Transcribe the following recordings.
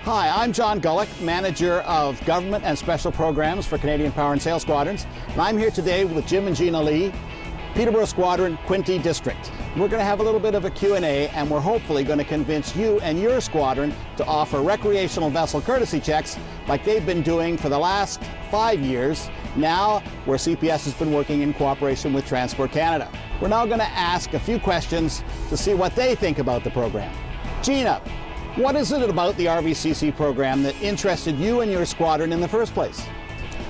Hi, I'm John Gullick, Manager of Government and Special Programs for Canadian Power and Sail Squadrons. And I'm here today with Jim and Gina Lee, Peterborough Squadron, Quinte District. We're going to have a little bit of a Q&A, and we're hopefully going to convince you and your squadron to offer recreational vessel courtesy checks like they've been doing for the last 5 years, now where CPS has been working in cooperation with Transport Canada. We're now going to ask a few questions to see what they think about the program. Gina, what is it about the RVCC program that interested you and your squadron in the first place?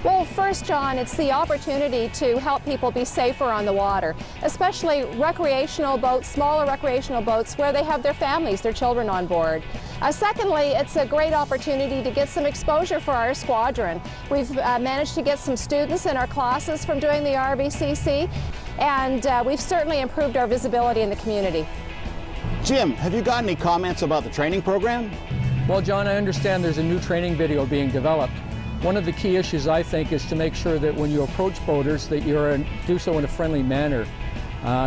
Well, first, John, it's the opportunity to help people be safer on the water, especially recreational boats, smaller recreational boats where they have their families, their children on board. Secondly, it's a great opportunity to get some exposure for our squadron. We've managed to get some students in our classes from doing the RVCC, and we've certainly improved our visibility in the community. Jim, have you got any comments about the training program? Well, John, I understand there's a new training video being developed. One of the key issues, I think, is to make sure that when you approach boaters that you do so in a friendly manner.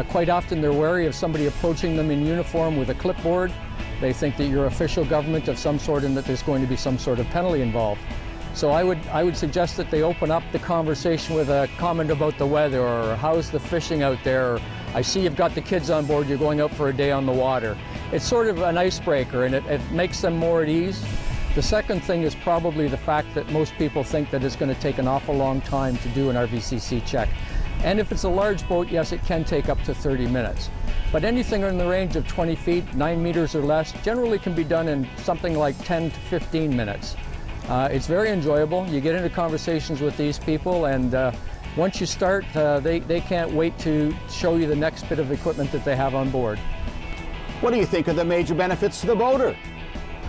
Quite often they're wary of somebody approaching them in uniform with a clipboard. They think that you're official government of some sort and that there's going to be some sort of penalty involved. So I would suggest that they open up the conversation with a comment about the weather, or how's the fishing out there, or I see you've got the kids on board, you're going out for a day on the water. It's sort of an icebreaker, and it makes them more at ease. The second thing is probably the fact that most people think that it's going to take an awful long time to do an RVCC check. And if it's a large boat, yes, it can take up to 30 minutes. But anything in the range of 20 feet, 9 meters or less, generally can be done in something like 10 to 15 minutes. It's very enjoyable. You get into conversations with these people, and once you start, they can't wait to show you the next bit of equipment that they have on board. What do you think are the major benefits to the boater?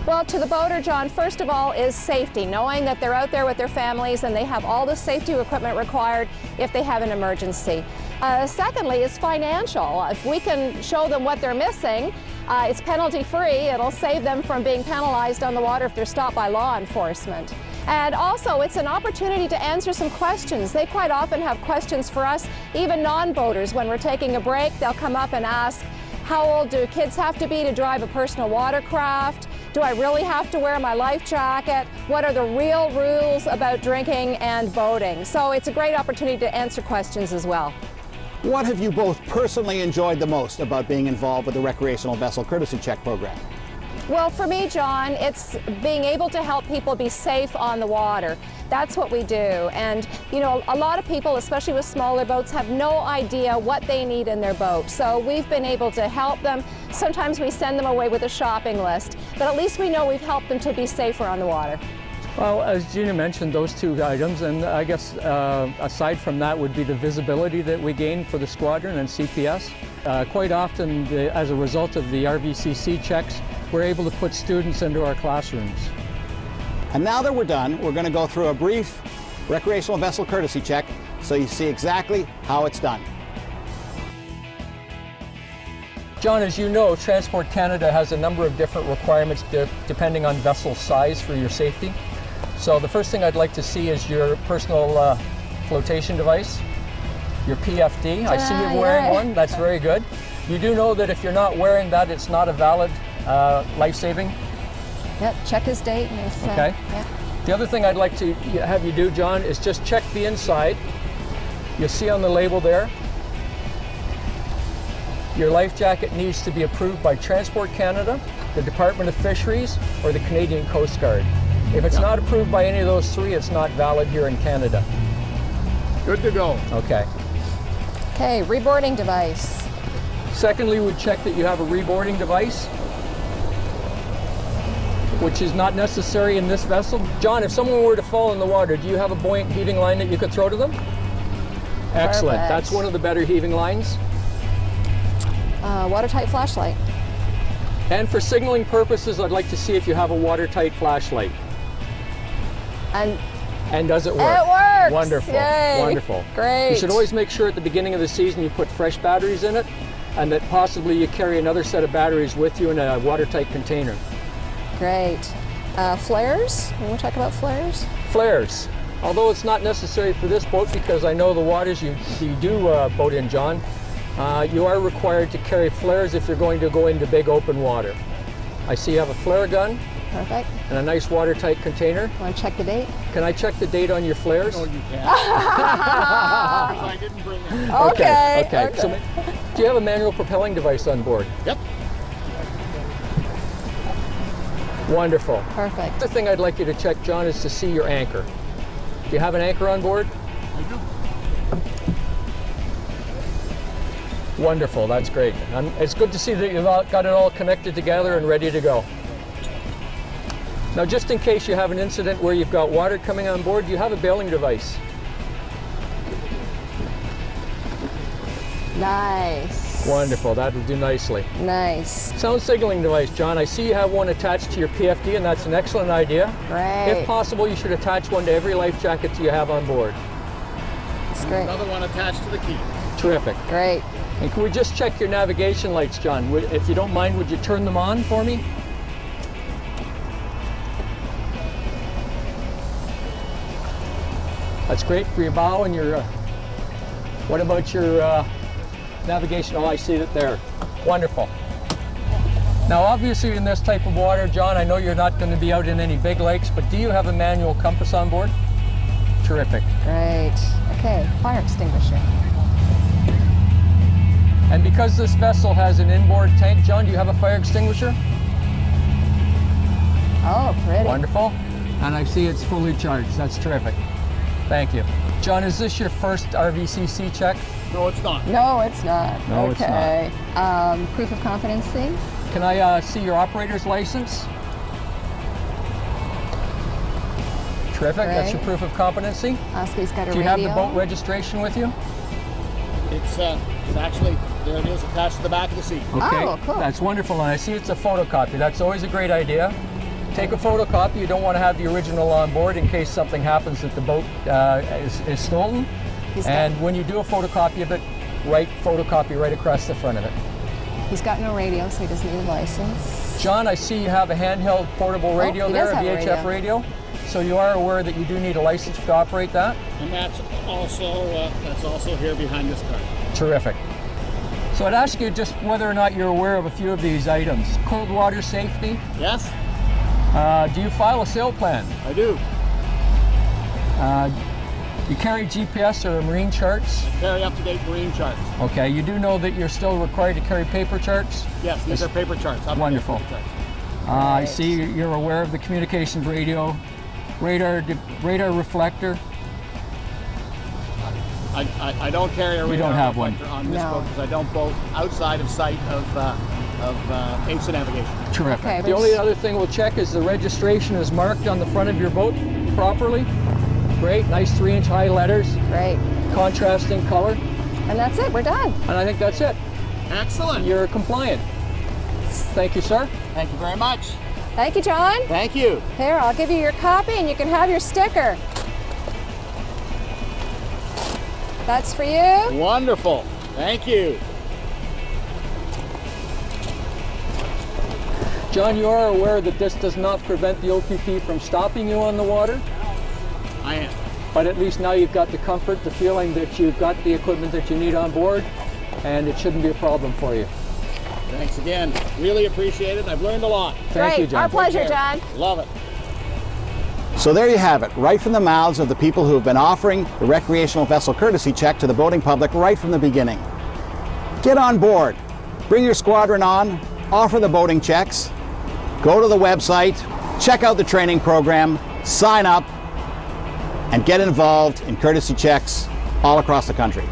Well, to the boater, John, first of all is safety, knowing that they're out there with their families and they have all the safety equipment required if they have an emergency. Secondly is financial. If we can show them what they're missing, it's penalty-free. It'll save them from being penalized on the water if they're stopped by law enforcement. And also, it's an opportunity to answer some questions. They quite often have questions for us, even non-boaters. When we're taking a break, they'll come up and ask, how old do kids have to be to drive a personal watercraft? Do I really have to wear my life jacket? What are the real rules about drinking and boating? So it's a great opportunity to answer questions as well. What have you both personally enjoyed the most about being involved with the Recreational Vessel Courtesy Check program? Well, for me, John, it's being able to help people be safe on the water. That's what we do. And, you know, a lot of people, especially with smaller boats, have no idea what they need in their boat. So we've been able to help them. Sometimes we send them away with a shopping list, but at least we know we've helped them to be safer on the water. Well, as Gina mentioned, those two items, and I guess aside from that would be the visibility that we gain for the squadron and CPS. Quite often, as a result of the RVCC checks, we're able to put students into our classrooms. And now that we're done, we're going to go through a brief recreational vessel courtesy check so you see exactly how it's done. John, as you know, Transport Canada has a number of different requirements depending on vessel size for your safety. So the first thing I'd like to see is your personal flotation device, your PFD. I see you're wearing one. That's very good. You do know that if you're not wearing that, it's not a valid life-saving? Yep, check his date. And his, okay. Yep. The other thing I'd like to have you do, John, is just check the inside. You'll see on the label there, your life jacket needs to be approved by Transport Canada, the Department of Fisheries, or the Canadian Coast Guard. If it's not approved by any of those three, it's not valid here in Canada. Good to go. Okay. Okay, reboarding device. Secondly, we check that you have a reboarding device, which is not necessary in this vessel. John, if someone were to fall in the water, do you have a buoyant heaving line that you could throw to them? Excellent. Perfect. That's one of the better heaving lines. Watertight flashlight. And for signaling purposes, I'd like to see if you have a watertight flashlight. And does it work? It works! Wonderful. Yay. Wonderful. Great. You should always make sure at the beginning of the season you put fresh batteries in it, and that possibly you carry another set of batteries with you in a watertight container. Great. Flares? You want to talk about flares? Flares. Although it's not necessary for this boat, because I know the waters you do boat in, John, you are required to carry flares if you're going to go into big open water. I see you have a flare gun, Perfect. and a nice watertight container. Want to check the date? Can I check the date on your flares? No, you can't. I didn't bring it. Okay. So, do you have a manual propelling device on board? Yep. Wonderful. Perfect. The thing I'd like you to check, John, is to see your anchor. Do you have an anchor on board? I do. Wonderful, that's great. It's good to see that you've got it all connected together and ready to go. Now, just in case you have an incident where you've got water coming on board, do you have a bailing device? Nice. Wonderful, that'll do nicely. Nice. Sound signaling device, John. I see you have one attached to your PFD, and that's an excellent idea. Great. If possible, you should attach one to every life jacket you have on board. That's great. Another one attached to the key. Terrific. Great. And can we just check your navigation lights, John? If you don't mind, would you turn them on for me? That's great for your bow and your, what about your navigation? Oh, I see it there. Wonderful. Now, obviously in this type of water, John, I know you're not going to be out in any big lakes, but do you have a manual compass on board? Terrific. Great. Okay, fire extinguisher. And because this vessel has an inboard tank, John, do you have a fire extinguisher? Oh, pretty. Wonderful. And I see it's fully charged. That's terrific. Thank you. John, is this your first RVCC check? No, it's not. No, it's not. No, it's okay. Proof of competency. Can I see your operator's license? Terrific. That's your proof of competency. Oscar's got a radio. Do you have the boat registration with you? It's actually, there it is, attached to the back of the seat. Okay. Oh, cool. That's wonderful. And I see it's a photocopy. That's always a great idea. Take a photocopy. You don't want to have the original on board in case something happens that the boat is stolen. And when you do a photocopy of it, write photocopy right across the front of it. He's got no radio, so he doesn't need a license. John, I see you have a handheld portable radio there, a VHF radio. So you are aware that you do need a license to operate that? And that's also here behind this car. Terrific. So I'd ask you just whether or not you're aware of a few of these items. Cold water safety. Yes? Do you file a sail plan? I do. You carry GPS or marine charts? Carry up-to-date marine charts. Okay, you do know that you're still required to carry paper charts? Yes, these are paper charts. Wonderful. Paper charts. I see you're aware of the communications radio, radar reflector. I don't carry a radar don't have one on this boat because I don't boat outside of sight of aids to navigation. Terrific. Okay, the only other thing we'll check is the registration is marked on the front of your boat properly. Great, nice 3-inch high letters. Great. Contrasting color. And that's it, we're done. And I think that's it. Excellent. You're compliant. Thank you, sir. Thank you very much. Thank you, John. Thank you. Here, I'll give you your copy and you can have your sticker. That's for you. Wonderful. Thank you. John, you are aware that this does not prevent the OPP from stopping you on the water? I am. But at least now you've got the comfort, the feeling that you've got the equipment that you need on board, and it shouldn't be a problem for you. Thanks again. Really appreciate it. I've learned a lot. Thank you, John. Our pleasure, John. Love it. So there you have it, right from the mouths of the people who have been offering the recreational vessel courtesy check to the boating public right from the beginning. Get on board, bring your squadron on, offer the boating checks, go to the website, check out the training program, sign up, and get involved in courtesy checks all across the country.